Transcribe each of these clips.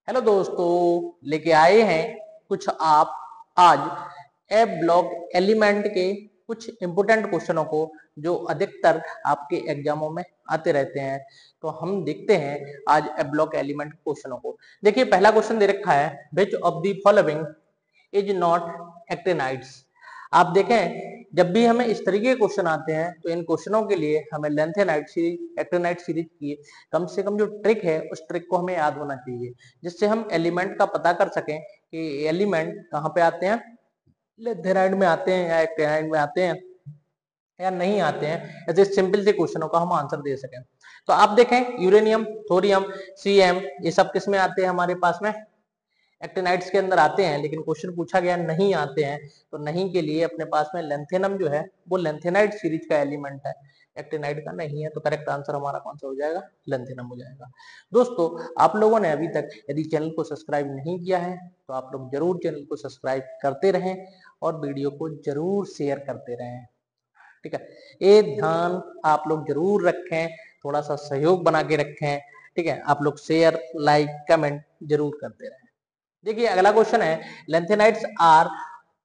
Hello दोस्तों, लेके आए हैं कुछ आप आज ए ब्लॉक एलिमेंट के कुछ इंपोर्टेंट क्वेश्चनों को जो अधिकतर आपके एग्जामों में आते रहते हैं। तो हम देखते हैं आज ए ब्लॉक एलिमेंट क्वेश्चनों को। देखिए, पहला क्वेश्चन दे रखा है, which of the following is not actinides. आप देखें, जब भी हमें इस तरीके के क्वेश्चन आते हैं तो इन क्वेश्चनों के लिए हमें लेंथेनाइट सीरीज, एक्टिनाइट सीरीज की कम से कम जो ट्रिक है उस ट्रिक को हमें याद होना चाहिए, जिससे हम एलिमेंट का पता कर सकें कि एलिमेंट कहाँ पे आते हैं, लेंथेनाइट में आते हैं या एक्टिनाइट में आते हैं या नहीं आते हैं। ऐसे सिंपल से क्वेश्चनों का हम आंसर दे सकें। तो आप देखें, यूरेनियम, थोरियम, सीएम, ये सब किस में आते हैं, हमारे पास में एक्टिनाइड्स के अंदर आते हैं। लेकिन क्वेश्चन पूछा गया नहीं आते हैं, तो नहीं के लिए अपने पास में लेंथेनम जो है वो लेंथेनाइट सीरीज का एलिमेंट है, एक्टिनाइड का नहीं है। तो करेक्ट आंसर हमारा कौन सा हो जाएगा, लेंथेनम हो जाएगा। दोस्तों, आप लोगों ने अभी तक यदि चैनल को सब्सक्राइब नहीं किया है तो आप लोग जरूर चैनल को सब्सक्राइब करते रहें और वीडियो को जरूर शेयर करते रहें। ठीक है, ये ध्यान आप लोग जरूर रखें, थोड़ा सा सहयोग बना के रखें। ठीक है, आप लोग शेयर, लाइक, कमेंट जरूर करते रहें। देखिए, अगला क्वेश्चन है, lanthanides are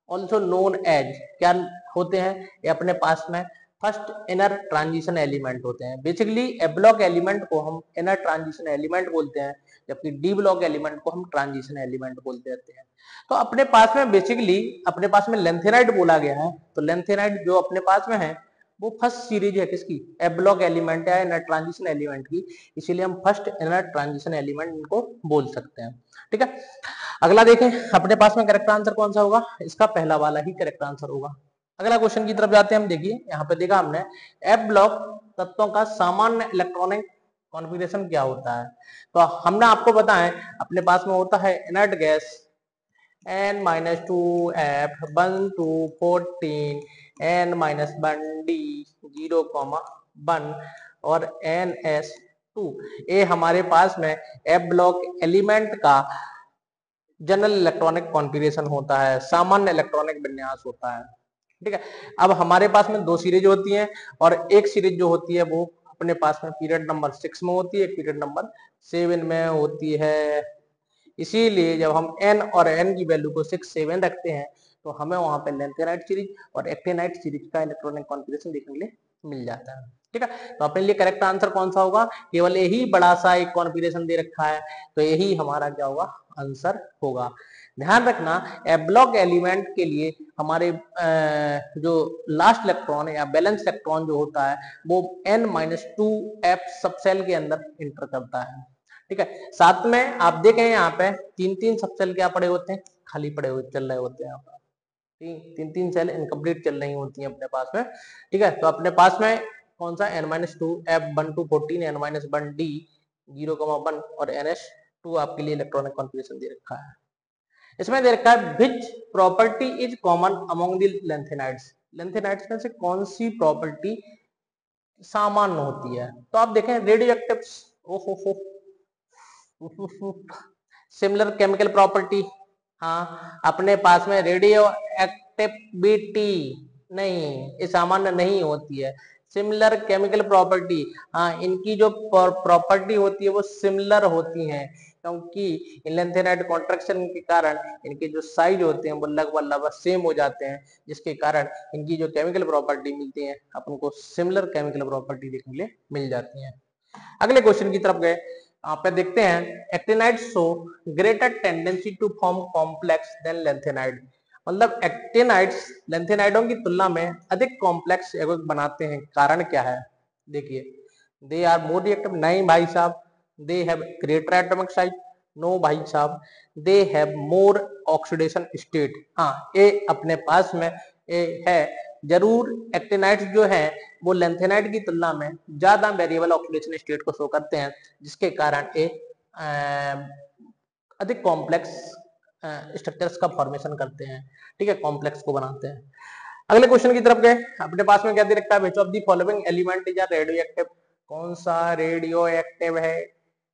also known as, क्या होते हैं ये अपने पास में, फर्स्ट इनर ट्रांजिशन एलिमेंट होते हैं। बेसिकली ए ब्लॉक एलिमेंट को हम इनर ट्रांजिशन एलिमेंट बोलते हैं, जबकि डी ब्लॉक एलिमेंट को हम ट्रांजिशन एलिमेंट बोलते रहते हैं। तो अपने पास में बेसिकली अपने पास में लेंथेनाइट बोला गया है, तो लेंथेनाइट जो अपने पास में है वो फर्स्ट सीरीज है किसकी, ए ब्लॉक एलिमेंट है, इनर ट्रांजिशन एलिमेंट की, इसीलिए हम फर्स्ट इनर ट्रांजिशन एलिमेंट इनको बोल सकते हैं। ठीक है, अगला देखें, अपने पास में करेक्ट आंसर कौन सा होगा, इसका पहला वाला ही करेक्ट आंसर होगा। अगला क्वेश्चन की तरफ जाते हैं हम। देखिए, यहाँ पे देखा हमने एफ ब्लॉक तत्वों का सामान्य इलेक्ट्रॉनिक कॉन्फ़िगरेशन क्या होता है। तो हमने आपको बताया, अपने पास में होता है inert gas N-2F 1 to 14 N-1D 0,1 और NS2। ये हमारे पास में एफ ब्लॉक एलिमेंट का जनरल इलेक्ट्रॉनिक कॉन्फ़िगरेशन होता है, सामान्य इलेक्ट्रॉनिक विन्यास होता है। ठीक है, अब हमारे पास में दो सीरीज होती हैं और एक सीरीज जो होती है वो अपने पास में पीरियड नंबर 6 में होती है, पीरियड नंबर 7 में होती है। इसीलिए जब हम n और n की वैल्यू को 6, 7 रखते हैं तो हमें वहां पे लेंथेनाइट सीरीज और एक्टिनाइट सीरीज का इलेक्ट्रॉनिक कॉन्फ़िगरेशन देखने के लिए मिल जाता है। ठीक है, तो अपने लिए करेक्ट आंसर कौन सा होगा, केवल यही बड़ा सा एक कॉन्फ़िगरेशन दे रखा है, तो यही हमारा क्या होगा, आंसर होगा। ध्यान रखना, ए ब्लॉक एलिमेंट के लिए हमारे जो लास्ट इलेक्ट्रॉन या बैलेंस इलेक्ट्रॉन जो होता है वो N-2F सबसेल के अंदर इंटर करता है। ठीक है, साथ में आप देखें यहाँ पे तीन तीन सबसेल क्या पड़े होते हैं, खाली पड़े हुए चल रहे होते हैं। यहाँ पर तीन तीन सेल इनकम्प्लीट चल रही होती हैं अपने पास में। ठीक है, तो अपने पास में कौन सा N-2F 1 to 14 N-1D 0,1 और NS2 आपके लिए इलेक्ट्रॉनिक कॉन्फ़िगरेशन दे रखा है। इसमें दे रखा है which property is common among the lanthanides. Lanthanides में से कौन सी प्रॉपर्टी सामान्य होती है। तो आप देखें, रेडियो एक्टिव, ओहो, सिमिलर केमिकल प्रॉपर्टी, हाँ अपने पास में रेडियो एक्टिविटी नहीं, ये सामान्य नहीं होती है। सिमिलर केमिकल प्रॉपर्टी, हाँ इनकी जो प्रॉपर्टी होती है वो सिमिलर होती है, क्योंकि लेंथेनाइट कॉन्ट्रैक्शन के कारण इनके जो साइज होते हैं वो लगभग सेम हो जाते हैं, जिसके कारण इनकी जो केमिकल प्रॉपर्टी मिलती है अपन को सिमिलर केमिकल प्रॉपर्टी देखने के लिए मिल जाती है। अगले क्वेश्चन की तरफ गए, यहाँ पे देखते हैं, actinide show greater tendency to form complex than lanthanide. मतलब एक्टिनाइड्स लेंथेनाइडों की तुलना में अधिक कॉम्प्लेक्स एगोग बनाते हैं, कारण क्या है। देखिए, दे आर मोर रिएक्टिव, नहीं भाई साहब। They have greater atomic size, no भाई साहब। They have more oxidation state, हाँ ये अपने पास में ये है जरूर। एक्टिनाइड्स जो है वो लेंथेनाइड की तुलना में ज्यादा वेरिएबल ऑक्सीडेशन स्टेट को शो करते हैं, जिसके कारण ये अधिक कॉम्प्लेक्स स्ट्रक्चर्स का फॉर्मेशन करते हैं। ठीक है, कॉम्प्लेक्स को बनाते हैं। अगले क्वेश्चन की तरफ गए, अपने पास में क्या दे रखा है, which of the following element is radio active. कौन सा रेडियो एक्टिव है,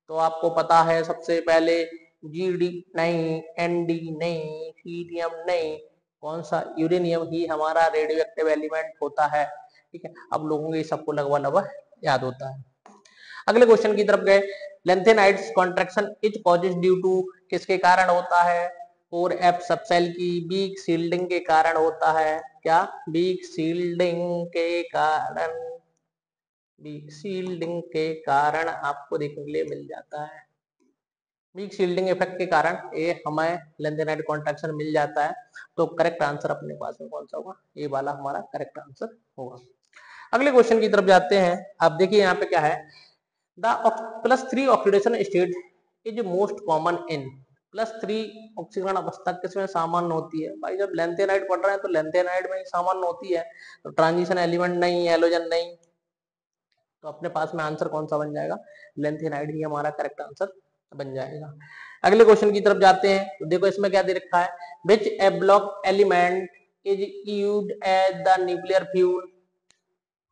तो आपको पता है सबसे पहले जीडी नहीं, एनडी नहीं, हीलियम नहीं, कौन सा, यूरेनियम ही हमारा रेडियो एक्टिव एलिमेंट होता है। ठीक है, अब लोगों के सबको लगभग याद होता है। अगले क्वेश्चन की तरफ गए, lanthanides contraction is causes due to किसके कारण होता है? कोर एफ सबसेल की वीक शील्डिंग के कारण होता है। क्या? वीक शील्डिंग के कारण, वीक शील्डिंग के कारण आपको देखने के लिए मिल जाता है। वीक शील्डिंग इफेक्ट के कारण ये हमें लेंथेनाइट कॉन्ट्रैक्शन मिल जाता है। तो करेक्ट आंसर अपने पास में कौन सा होगा? ये वाला हमारा करेक्ट आंसर होगा। अगले क्वेश्चन की तरफ जाते हैं। आप देखिए यहाँ पे क्या है, the +3 oxidation state is most common in, +3 ऑक्सीकरण अवस्था किसमें सामान्य होती है? भाई जब लेंथेनाइट पढ़ रहे हैं तो लेंथेनाइट में ही सामान्य होती है, तो ट्रांजिशन एलिमेंट नहीं, हैलोजन नहीं, तो अपने पास में आंसर कौन सा बन जाएगा? लेंथेनाइट ही हमारा करेक्ट आंसर बन जाएगा। अगले क्वेश्चन की तरफ जाते हैं। तो देखो इसमें क्या दे रखा है, which a block element is used as the nuclear fuel,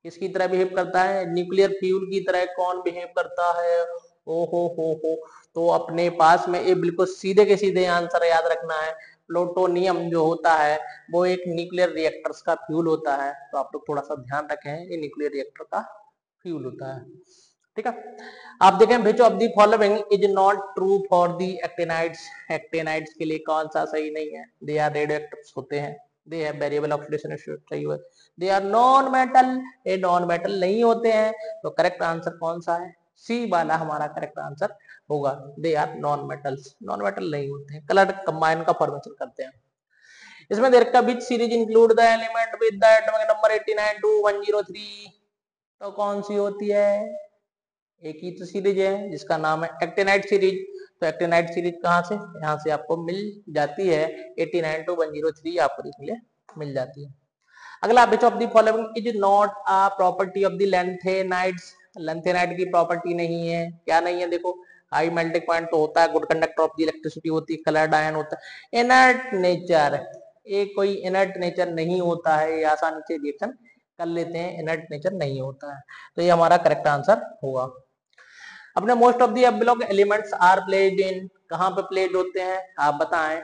किसकी तरह बिहेव करता है? न्यूक्लियर फ्यूल की तरह कौन बिहेव करता है? ओ हो, तो अपने पास में ये बिल्कुल सीधे के सीधे आंसर याद रखना है। प्लूटोनियम जो होता है वो एक न्यूक्लियर रिएक्टर्स का फ्यूल होता है, तो आप लोग थोड़ा सा ध्यान रखें, ये न्यूक्लियर रिएक्टर का फ्यूल होता है। ठीक है, आप देखें विच of the following is not true for the actinides, actinides के लिए कौन सा सही नहीं है? दे आर रेडियोएक्टिव्स होते हैं, they have variable oxidation state, सही हुआ। दे आर नॉन मेटल, ये नॉन मेटल नहीं होते हैं, तो करेक्ट आंसर कौन सा है? सी वाला हमारा करेक्ट आंसर होगा। They are non metals, non metal नहीं होते हैं, कलर कंबाइन का फॉर्मेशन करते हैं। इसमें देर का which series include the element with the atomic number 89 to 103, तो कौन सी होती है? एक ही तो सीरीज है जिसका नाम है एक्टिनाइट सीरीज। तो एक्टिनाइट सीरीज कहाँ से? यहाँ से आपको मिल जाती है, 89 to 103 आपको देखने लिए मिल जाती है। अगला, विच of the following is not a property of the lanthanides, lanthanide की प्रॉपर्टी नहीं है। क्या नहीं है? देखो, हाई मेल्टिंग पॉइंट तो होता है, good conductor of the electricity होती है, कलर्ड आयन होता है, इनर्ट नेचर, ये कोई इनर्ट नेचर नहीं होता है, ये आसानी से रिएक्शन कर लेते हैं, इनर्ट नेचर नहीं होता है, तो ये हमारा करेक्ट आंसर होगा। अपने most of d block elements are placed in, कहाँ पे प्लेस्ड होते हैं आप बताएं?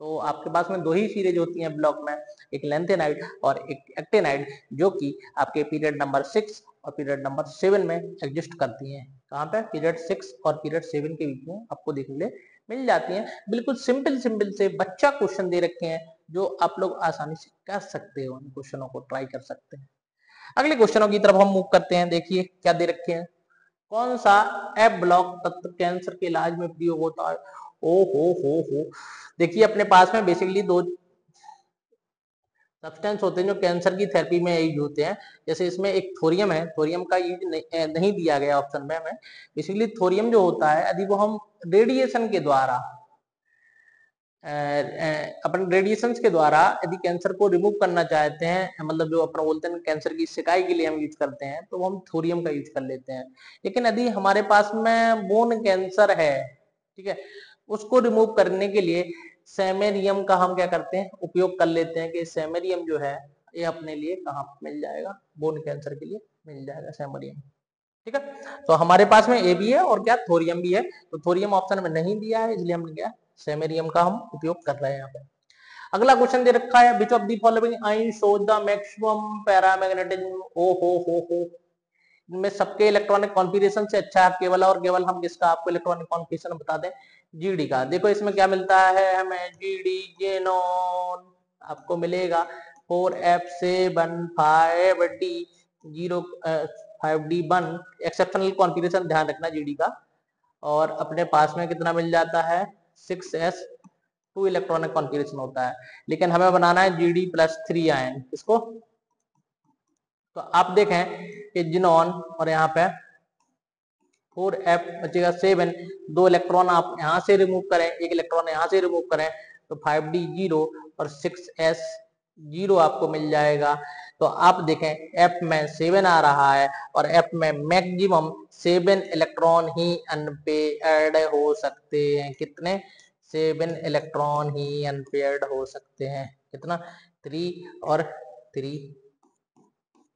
तो आपके पास में दो ही सीरीज होती हैं ब्लॉक में, एक लेंथेनाइट और एक एक्टिनाइट, जो कि आपके पीरियड नंबर 6 और पीरियड नंबर 7 में एग्जिस्ट करती हैं। कहाँ पे? पीरियड 6 और पीरियड 7 के बीच में आपको देखने लिए मिल जाती हैं। बिल्कुल सिंपल सिंपल से बच्चा क्वेश्चन दे रखे हैं, जो आप लोग आसानी से कर सकते हो, उन क्वेश्चनों को ट्राई कर सकते हैं। अगले क्वेश्चनों की तरफ हम मूव करते हैं। देखिए क्या दे रखे हैं, कौन सा एफ ब्लॉक तत्व कैंसर के इलाज में प्रयोग होता है? ओ हो, देखिए अपने पास में बेसिकली दो सब्सटेंस होते हैं जो कैंसर की थेरेपी में यूज होते हैं। जैसे इसमें एक थोरियम है, थोरियम का यूज नहीं दिया गया ऑप्शन में हमें। बेसिकली थोरियम जो होता है, यदि वो हम रेडिएशन के द्वारा अपन रेडिएशन के द्वारा यदि कैंसर को रिमूव करना चाहते हैं, मतलब जो अपन बोलते हैं कैंसर की सिकाई के लिए हम यूज करते हैं, तो वो हम थोरियम का यूज कर लेते हैं। लेकिन यदि हमारे पास में बोन कैंसर है, ठीक है, उसको रिमूव करने के लिए सेमेरियम का हम क्या करते हैं, उपयोग कर लेते हैं, कि सेमेरियम जो है ये अपने लिए कहाँ मिल जाएगा? बोन कैंसर के लिए मिल जाएगा सेमेरियम। ठीक है, तो हमारे पास में ए भी है और क्या थोरियम भी है, तो थोरियम ऑप्शन में नहीं दिया है, इसलिए हमने क्या सेमेरियम का हम उपयोग कर रहे हैं यहाँ पे। अगला क्वेश्चन दे रखा है, which of the following ion shows the maximum paramagnetism, ओ हो, इनमें सबके इलेक्ट्रॉनिक कॉन्फ़िगरेशन से अच्छा केवल और केवल हम किसका आपको इलेक्ट्रॉनिक कॉन्फ़िगरेशन बता दें, जीडी का। देखो इसमें क्या मिलता है हमें, जीडी जेनॉन आपको मिलेगा 4f7 5d 0 5d1, exceptional configuration ध्यान रखना जीडी का। और अपने पास में कितना मिल जाता है, 6s2 इलेक्ट्रॉनिक कॉन्फ़िगरेशन होता है, लेकिन हमें बनाना है GD+3 आयन, इसको। तो आप देखें कि जिनॉन और यहाँ पे 4f बचेगा 7, 2 इलेक्ट्रॉन आप यहाँ से रिमूव करें, एक इलेक्ट्रॉन यहाँ से रिमूव करें, तो 5d 0 और 6s 0 आपको मिल जाएगा। तो आप देखें f में 7 आ रहा है और f में मैक्सिमम 7 इलेक्ट्रॉन ही अनपेयर्ड हो सकते हैं। कितने? 7 इलेक्ट्रॉन ही अनपेयर्ड हो सकते हैं। कितना? 3 और 3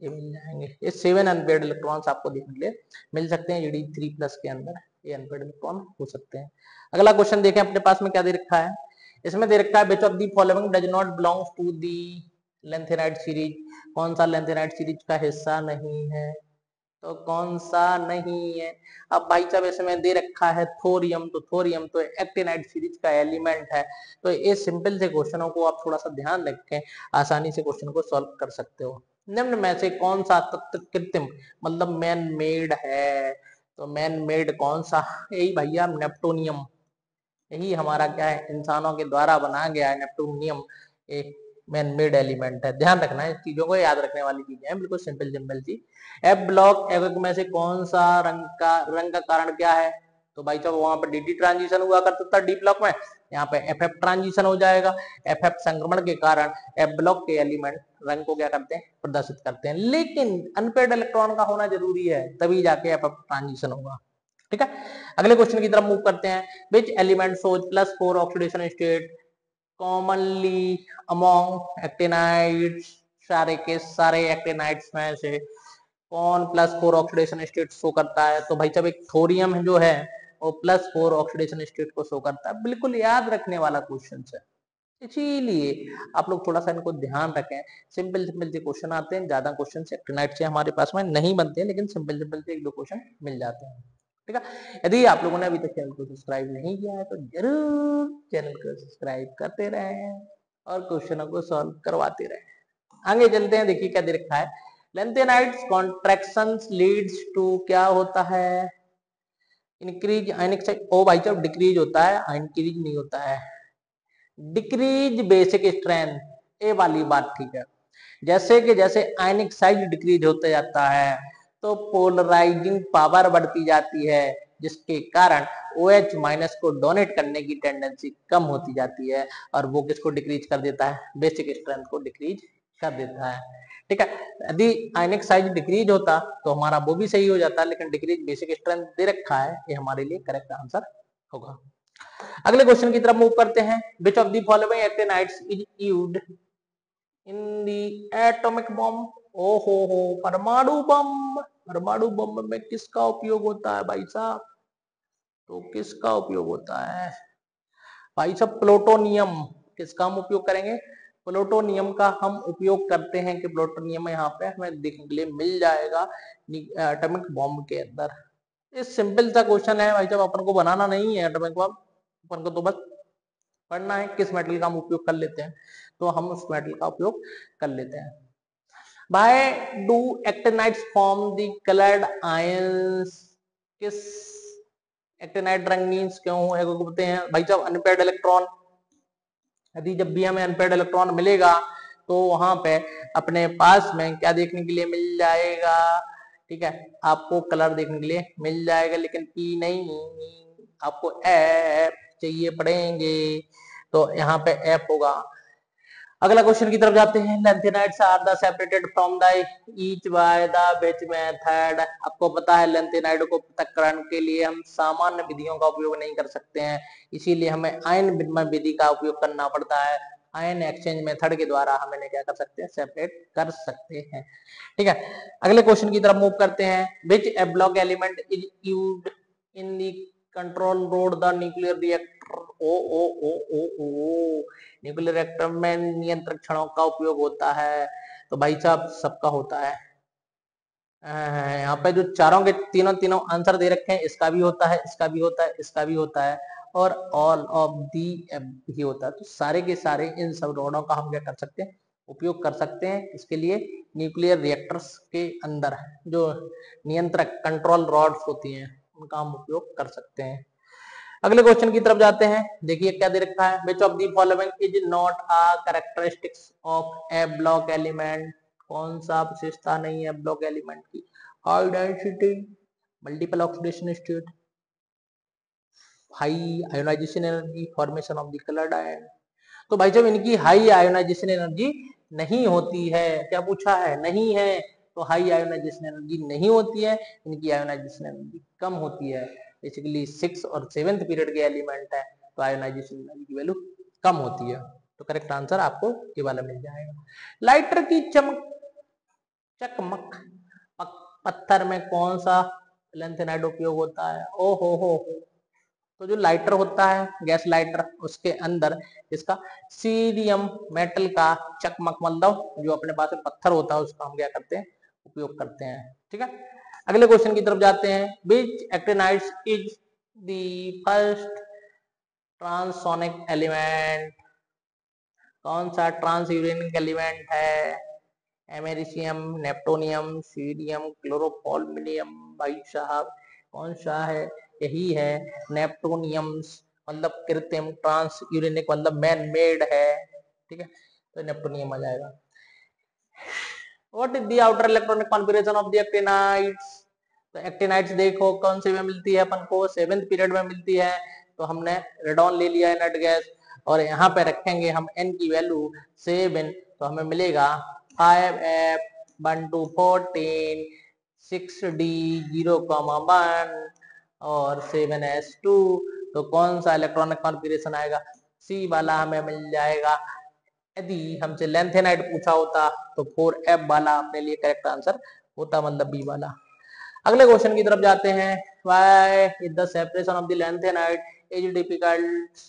ये मिल जाएंगे। ये 7 अनपेयर्ड इलेक्ट्रॉन्स आपको देखने के लिए मिल सकते हैं, GD3+ के अंदर ये अनपेयर्ड इलेक्ट्रॉन हो सकते हैं। अगला क्वेश्चन देखें अपने पास में क्या दे रखा है, इसमें दे रखा है which of the following does not belongs to the lanthanide series, कौन सा लेंथेनाइट सीरीज का हिस्सा नहीं है? तो कौन सा नहीं है? अब भाई साहब इसमें दे रखा है थोरियम, तो थोरियम तो एक्टिनाइड सीरीज का एलिमेंट है। तो ये सिंपल से क्वेश्चनों को आप थोड़ा सा ध्यान रखें, आसानी से क्वेश्चन को सॉल्व कर सकते हो। निम्न में से कौन सा तत्व कृत्रिम मतलब मैन मेड है? तो मैन मेड कौन सा? यही भैया नेप्टोनियम, यही हमारा क्या है, इंसानों के द्वारा बनाया गया है नेप्टूनियम, एक मैन मेड एलिमेंट है। ध्यान रखना है, इस चीजों को याद रखने वाली चीजें हैं, बिल्कुल सिंपल सिंपल चीज। एफ ब्लॉक एवक में से कौन सा रंग का कारण क्या है? तो भाई साहब वहां पर डी ट्रांजिशन हुआ करता था डी ब्लॉक में, यहाँ पे एफ ट्रांजिशन हो जाएगा। एफ संक्रमण के कारण एफ ब्लॉक के एलिमेंट रंग को क्या करते हैं, प्रदर्शित करते हैं। लेकिन अनपेड इलेक्ट्रॉन का होना जरूरी है, तभी जाके एफ ट्रांजिशन होगा। ठीक है, अगले क्वेश्चन की तरफ मूव करते हैं। Which element shows +4 oxidation state commonly among actinides? सारे के सारे एक्टिनाइड्स में से कौन +4 ऑक्सीडेशन स्टेट शो करता है? तो भाई साहब एक थोरियम जो है वो +4 ऑक्सीडेशन स्टेट को शो करता है। बिल्कुल याद रखने वाला क्वेश्चन है, इसीलिए आप लोग थोड़ा सा इनको ध्यान रखें। सिंपल सिंपल से क्वेश्चन आते हैं, ज्यादा क्वेश्चन एक्टिनाइड से हमारे पास में नहीं बनते हैं, लेकिन सिंपल सिंपल से 1-2 क्वेश्चन मिल जाते हैं। ठीक है, यदि आप लोगों ने अभी तक चैनल को सब्सक्राइब नहीं किया है तो जरूर चैनल को सब्सक्राइब करते रहें और क्वेश्चनों को सॉल्व करवाते रहें। आगे चलते हैं, देखिए क्या दे रखा है। लेंथेनाइड्स कॉन्ट्रैक्शंस लीड्स टू क्या होता है? इंक्रीज आयनिक साइज। ओ भाई साहब डिक्रीज होता है, इंक्रीज नहीं होता है। डिक्रीज बेसिक स्ट्रेंथ, ये वाली बात ठीक है। जैसे कि जैसे आयनिक साइज डिक्रीज होता जाता है तो पोलराइजिंग पावर बढ़ती जाती है, जिसके कारण OH माइनस को डोनेट करने की टेंडेंसी कम होती जाती है, और वो किसको डिक्रीज कर देता है? बेसिक स्ट्रेंथ को डिक्रीज कर देता है। ठीक है, यदि आयनिक साइज डिक्रीज होता तो हमारा वो भी सही हो जाता, लेकिन डिक्रीज बेसिक स्ट्रेंथ दे रखा है, ये हमारे लिए करेक्ट आंसर होगा। अगले क्वेश्चन की तरफ मूव करते हैं। Which of the following actinides is used in the atomic bomb? ओ हो, परमाणु बम। परमाणु बम में किसका उपयोग होता है भाई साहब? तो किसका उपयोग होता है भाई साहब? प्लूटोनियम। किसका हम उपयोग करेंगे? प्लूटोनियम का हम उपयोग करते हैं, कि प्लूटोनियम यहाँ पे हमें देखने के लिए मिल जाएगा एटॉमिक बॉम्ब के अंदर। ये सिंपल सा क्वेश्चन है भाई साहब, अपन को बनाना नहीं है एटॉमिक बॉम्ब, अपन को तो बस पढ़ना है किस मेटल का हम उपयोग कर लेते हैं, तो हम उस मेटल का उपयोग कर लेते हैं। Why do actinides form the coloured ions? किस एक्टिनाइड रंगीन क्यों होते हैं भाई साहब? अनपेड इलेक्ट्रॉन, यदि जब भी हमें अनपेड इलेक्ट्रॉन मिलेगा तो वहां पे अपने पास में क्या देखने के लिए मिल जाएगा? ठीक है, आपको कलर देखने के लिए मिल जाएगा, लेकिन पी नहीं, आपको एफ चाहिए पड़ेंगे, तो यहाँ पे एफ होगा। अगला क्वेश्चन की तरफ जाते हैं। Lanthanides are the separated from the each by the which method? आपको पता है लेंथेनाइड को पृथक्करण के लिए हम सामान्य विधियों का उपयोग नहीं कर सकते हैं, इसीलिए हमें आयन विनिमय विधि का उपयोग करना पड़ता है। आयन एक्सचेंज मेथड के द्वारा हम इन्हें क्या कर सकते हैं? सेपरेट कर सकते हैं। ठीक है, अगले क्वेश्चन की तरफ मूव करते हैं। Which block element is used in the control rod the nuclear reactor? ओ न्यूक्लियर रिएक्टर में नियंत्रण क्षणों का उपयोग होता है। तो भाई साहब सबका होता है, यहाँ पे जो चारों के तीनों तीनों आंसर दे रखे हैं, इसका भी होता है, इसका भी होता है, इसका भी होता है, और ऑल ऑफ दी भी होता है। तो सारे के सारे इन सब रोडों का हम क्या कर सकते हैं? उपयोग कर सकते हैं। इसके लिए न्यूक्लियर रिएक्टर्स के अंदर जो नियंत्रक कंट्रोल रॉड्स होती हैं उनका हम उपयोग कर सकते हैं। अगले क्वेश्चन की तरफ जाते हैं, देखिए क्या दे रखा है। Which of the following is not a characteristics of a block element? कौन सा विशेषता नहीं है ब्लॉक एलिमेंट की? High density, multiple oxidation state, high ionisation energy, formation of the coloured ion. तो भाई जब इनकी हाई आयोनाइजेशन एनर्जी नहीं होती है, क्या पूछा है? नहीं है, तो हाई आयोनाइजेशन एनर्जी नहीं होती है, इनकी आयोनाइजेशन एनर्जी कम होती है। बेसिकली 6 और 7th पीरियड के एलिमेंट है, तो आयोनाइजेशन एनर्जी की वैल्यू कम होती है। तो करेक्ट आंसर आपको ये वाला मिल जाएगा। लाइटर की चकमक पत्थर में कौन सा लेंथेनाइड उपयोग होता है? ओ हो, तो जो लाइटर होता है, गैस लाइटर, उसके अंदर इसका सीरियम मेटल का चकमक मतलब जो अपने पास में पत्थर होता है उसका हम क्या करते हैं? उपयोग करते हैं। ठीक है, अगले क्वेश्चन की तरफ जाते हैं। Which actinides is the first transonic element? कौन सा ट्रांसयूरेनिक एलिमेंट है? एमेरिशियम, नेप्टोनियम, सीडियम, क्लोरोफॉर्मियम? भाई साहब कौन सा है? यही है नेप्टोनियम, मतलब कृत्रिम, ट्रांस यूरेनिक मतलब मैन मेड है, ठीक है, तो नेप्टोनियम आ जाएगा। What is the outer electronic configuration of the actinides? तो एक्टिनाइड्स देखो कौन से में मिलती है अपन को, 7th पीरियड में मिलती है, तो हमने रेडॉन ले लिया इनर्ट गैस, और यहाँ पे रखेंगे हम n की वैल्यू 7, तो हमें मिलेगा 5f1214 6d0,1 और 7s2। तो कौन सा इलेक्ट्रॉनिक कॉन्फ़िगरेशन आएगा? सी वाला हमें मिल जाएगा। यदि हमसे लेंथेनाइड पूछा होता तो 4f वाला अपने लिए करेक्ट आंसर होता, मतलब बी वाला। अगले क्वेश्चन की तरफ जाते हैं। Why is the separation of the lanthanide is difficult?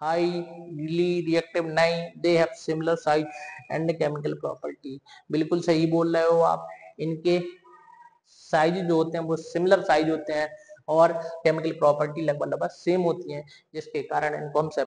Highly reactive? नहीं, they have similar size and chemical property. बिल्कुल सही बोल रहे हो आप, इनके साइज जो होते हैं वो सिमिलर साइज होते हैं और केमिकल प्रॉपर्टी लगभग लगभग सेम होती हैं, जिसके कारण इनको हम